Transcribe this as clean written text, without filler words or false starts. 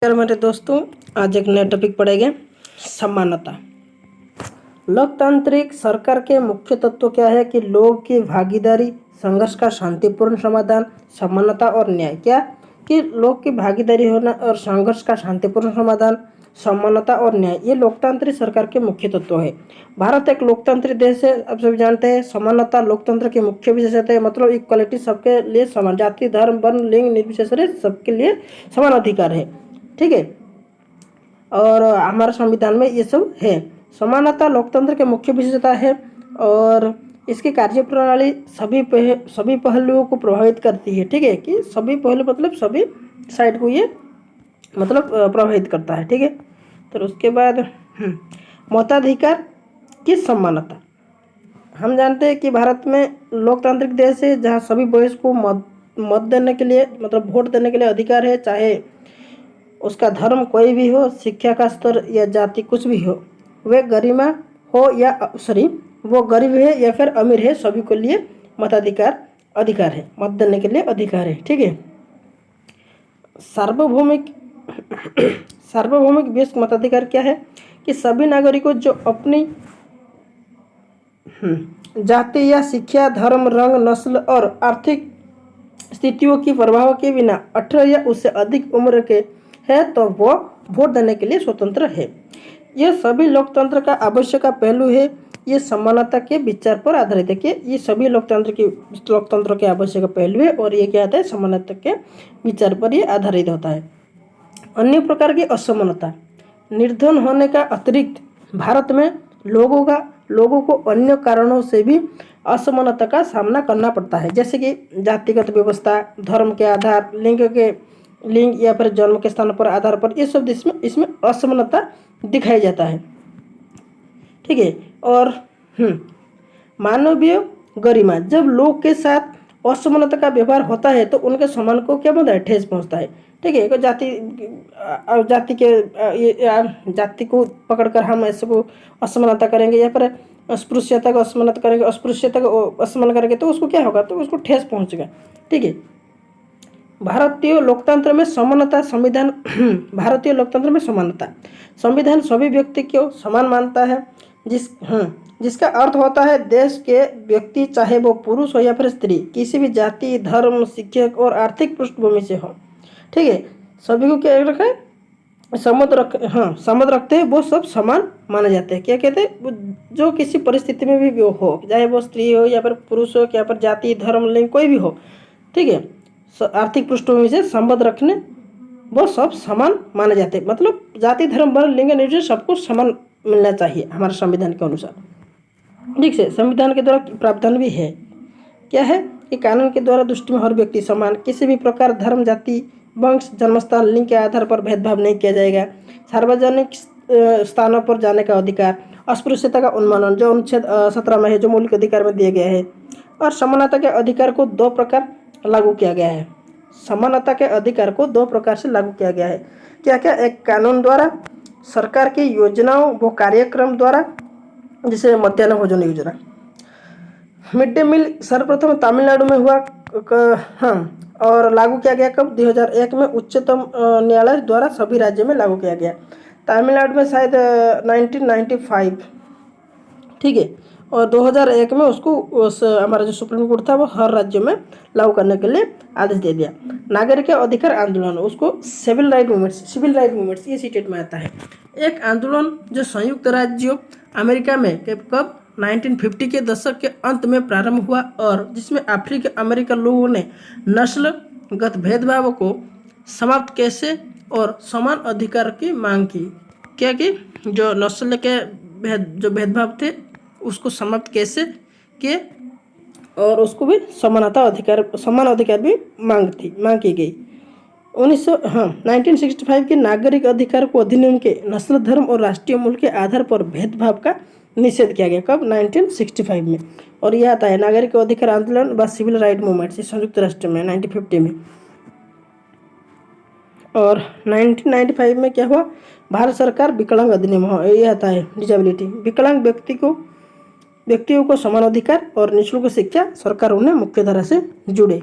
मेरे दोस्तों, आज एक नया टॉपिक पढ़ेंगे, समानता। लोकतांत्रिक सरकार के मुख्य तत्व क्या है कि लोग की भागीदारी, संघर्ष का शांतिपूर्ण समाधान, समानता और न्याय। क्या कि लोग की भागीदारी होना और संघर्ष का शांतिपूर्ण समाधान, समानता और न्याय, ये लोकतांत्रिक सरकार के मुख्य तत्व है। भारत एक लोकतांत्रिक देश है, आप सभी जानते हैं। समानता लोकतंत्र की मुख्य विशेषता है, मतलब इक्वालिटी, सबके लिए समान, जाति धर्म वर्ण लिंग निर्विशेष सबके लिए समान अधिकार है। ठीक है, और हमारे संविधान में ये सब है। समानता लोकतंत्र के मुख्य विशेषता है और इसकी कार्यप्रणाली सभी पहलुओं को प्रभावित करती है। ठीक है, कि सभी पहलू मतलब सभी साइड को ये मतलब प्रभावित करता है। ठीक है, तो उसके बाद मताधिकार की समानता। हम जानते हैं कि भारत में लोकतांत्रिक देश है जहाँ सभी वॉइस को मत देने के लिए, मतलब वोट देने के लिए अधिकार है, चाहे उसका धर्म कोई भी हो, शिक्षा का स्तर या जाति कुछ भी हो, वे गरिमा हो या वो गरीब है या फिर अमीर है, सभी के लिए मताधिकार अधिकार है, मत देने के लिए अधिकार है। ठीक है, सार्वभौमिक विश्व मताधिकार क्या है कि सभी नागरिकों जो अपनी जाति या शिक्षा, धर्म, रंग, नस्ल और आर्थिक स्थितियों की प्रभाव के बिना 18 या उससे अधिक उम्र के है तो वो वोट देने के लिए स्वतंत्र है। यह सभी लोकतंत्र का आवश्यक पहलू है। ये समानता के विचार पर आधारित है कि ये सभी लोकतंत्र के आवश्यक पहलू है और ये क्या होता है, समानता के विचार पर ये आधारित होता है। अन्य प्रकार की असमानता, निर्धन होने का अतिरिक्त भारत में लोगों को अन्य कारणों से भी असमानता का सामना करना पड़ता है, जैसे कि जातिगत व्यवस्था, धर्म के आधार, लिंग या फिर जन्म के स्थान पर आधार पर, ये सब इसमें असमानता दिखाया जाता है। ठीक है, और मानवीय गरिमा, जब लोग के साथ असमानता का व्यवहार होता है तो उनके सम्मान को क्या होता है, ठेस पहुंचता है। ठीक है, जाति को पकड़कर हम ऐसे को असमानता करेंगे या फिर अस्पृश्यता को असमानता करेंगे, अस्पृश्यता को असमान करेंगे तो उसको क्या होगा, तो उसको ठेस पहुंचेगा। ठीक है, भारतीय लोकतंत्र में समानता संविधान सभी व्यक्ति को समान मानता है, जिसका अर्थ होता है देश के व्यक्ति, चाहे वो पुरुष हो या फिर स्त्री, किसी भी जाति, धर्म, शिक्षा और आर्थिक पृष्ठभूमि से हो। ठीक है, सभी को क्या रखे, समझ रखते हैं, वो सब समान माने जाते हैं। क्या कहते हैं, जो किसी परिस्थिति में भी हो, चाहे वो स्त्री हो या फिर पुरुष हो या फिर जाति, धर्म, लिंग कोई भी हो। ठीक है, आर्थिक पृष्ठभूमि से संबंध रखने वो सब समान माने जाते हैं, मतलब जाति, धर्म, वर्ण, लिंग, निर्विशेष सबको समान मिलना चाहिए हमारे संविधान के अनुसार। ठीक से संविधान के द्वारा प्रावधान भी है, क्या है कि कानून के द्वारा दृष्टि में हर व्यक्ति समान, किसी भी प्रकार धर्म, जाति, वंश, जन्मस्थान, लिंग के आधार पर भेदभाव नहीं किया जाएगा। सार्वजनिक स्थानों पर जाने का अधिकार, अस्पृश्यता का उन्मूलन जो अनुच्छेद 17 में है, जो मौलिक अधिकार में दिया गया है, और समानता के अधिकार को 2 प्रकार लागू किया गया है। समानता के अधिकार को 2 प्रकार से लागू किया गया है। क्या क्या, एक कानून द्वारा, सरकार की योजनाओं व कार्यक्रम द्वारा, जैसे मध्याह्न भोजन योजना। मिड डे मील सर्वप्रथम तमिलनाडु में हुआ और लागू किया गया कब, 2001 में उच्चतम न्यायालय द्वारा सभी राज्यों में लागू किया गया। तमिलनाडु में शायद 1995। ठीक है, और 2001 में उसको हमारा जो सुप्रीम कोर्ट था वो हर राज्य में लागू करने के लिए आदेश दे दिया। नागरिक अधिकार आंदोलन, उसको सिविल राइट मूवमेंट्स ये सीटेट में आता है। एक आंदोलन जो संयुक्त राज्य अमेरिका में कब 1950 के दशक के अंत में प्रारंभ हुआ और जिसमें अफ्रीकी अमेरिकन लोगों ने नस्लगत भेदभाव को समाप्त कैसे और समान अधिकार की मांग की। क्या कि जो नस्ल के जो भेदभाव थे उसको समाप्त कैसे किए और उसको भी समान अधिकार भी मांग की गई। 1965 के नागरिक अधिकार को अधिनियम के नस्ल, धर्म और राष्ट्रीय मूल के आधार पर भेदभाव का निषेध किया गया कब, 1965 में। और यह आता है नागरिक अधिकार आंदोलन व सिविल राइट मूवमेंट संयुक्त राष्ट्र में 1950 में। और 1995 में क्या हुआ, भारत सरकार विकलांग अधिनियम, यह आता है डिसेबिलिटी, विकलांग व्यक्तियों को समान अधिकार और निःशुल्क शिक्षा, सरकार उन्हें मुख्य धारा से जुड़े।